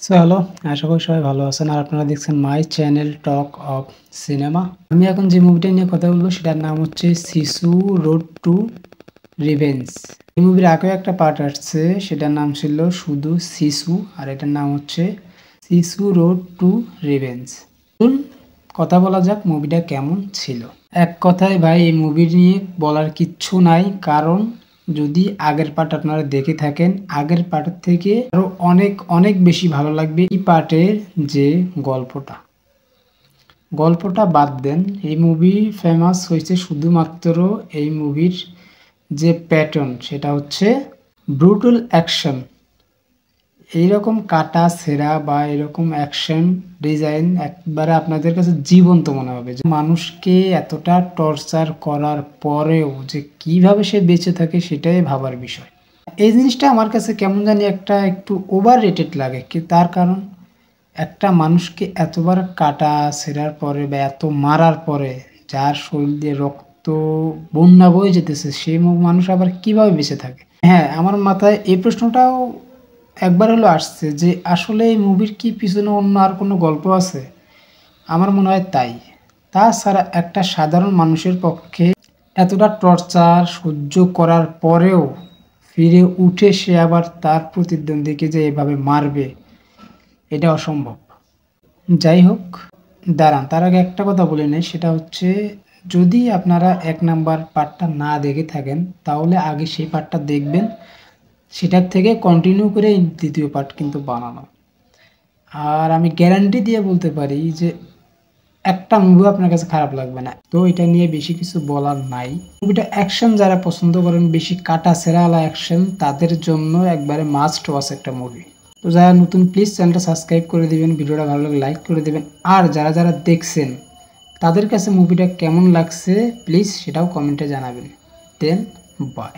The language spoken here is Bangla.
হ্যালো, আশা করি সবাই ভালো আছেন। আর আপনারা দেখছেন my channel talk of cinema. আমি এখন যে মুভিটা নিয়ে কথা বলবো সেটার নাম হচ্ছে শিশু রোড টু রিভেঞ্জ। এই মুভির আগেও একটা পার্ট আসছে, সেটার নাম ছিল শুধু শিশু, আর এটার নাম হচ্ছে শিশু রোড টু রিভেঞ্জ। কথা বলা যাক মুভিটা কেমন ছিল। এক কথায় ভাই, এই মুভি নিয়ে বলার কিচ্ছু নাই, কারণ যদি আগের পার্ট আপনারা দেখে থাকেন, আগের পার্টের থেকে আরো অনেক অনেক বেশি ভালো লাগবে এই পার্টের যে গল্পটা বাদ দেন। এই মুভি ফেমাস হয়েছে শুধুমাত্র এই মুভির যে প্যাটার্ন, সেটা হচ্ছে ব্রুটাল অ্যাকশন। এইরকম কাটা ছেঁড়া বা এরকম অ্যাকশন ডিজাইন একবারে আপনাদের কাছে জীবন্ত মনে হবে, যে মানুষকে এতটা টর্চার করার পরেও যে কিভাবে সে বেঁচে থাকে সেটাই ভাবার বিষয়। এই জিনিসটা আমার কাছে কেমন জানি একটু ওভার রেটেড লাগে কি, তার কারণ একটা মানুষকে এতবার কাটা ছেঁড়ার পরে বা এত মারার পরে যার শরীর দিয়ে রক্ত বন্যা বয়ে যেতেছে, সেই মানুষ আবার কিভাবে বেঁচে থাকে। হ্যাঁ, আমার মাথায় এই প্রশ্নটাও একবার হলো আসছে যে আসলে এই মুভির কি পিছনে অন্য আর কোনো গল্প আছে। আমার মনে হয় তাই। তাছাড়া একটা সাধারণ মানুষের পক্ষে এতটা টর্চার সহ্য করার পরেও ফিরে উঠে সে আবার তার প্রতিদ্বন্দ্বীকে যে এভাবে মারবে, এটা অসম্ভব। যাই হোক, দাঁড়ান, তার আগে একটা কথা বলে নেই, সেটা হচ্ছে যদি আপনারা ১ নাম্বার পার্টটা না দেখে থাকেন তাহলে আগে সেই পার্টটা দেখবেন, সেটার থেকে কন্টিনিউ করে এই দ্বিতীয় পার্ট কিন্তু বানানো। আর আমি গ্যারান্টি দিয়ে বলতে পারি যে একটা মুভি আপনার কাছে খারাপ লাগবে না। তো এটা নিয়ে বেশি কিছু বলার নাই। মুভিটা অ্যাকশন যারা পছন্দ করেন, বেশি কাটা ছেঁড়াওয়ালা অ্যাকশন, তাদের জন্য একবারে মাস্ট ওয়াচ একটা মুভি। তো যারা নতুন প্লিজ চ্যানেলটা সাবস্ক্রাইব করে দিবেন, ভিডিওটা ভালো লাগলে লাইক করে দেবেন। আর যারা যারা দেখছেন তাদের কাছে মুভিটা কেমন লাগছে প্লিজ সেটাও কমেন্টে জানাবেন। দেন বাই।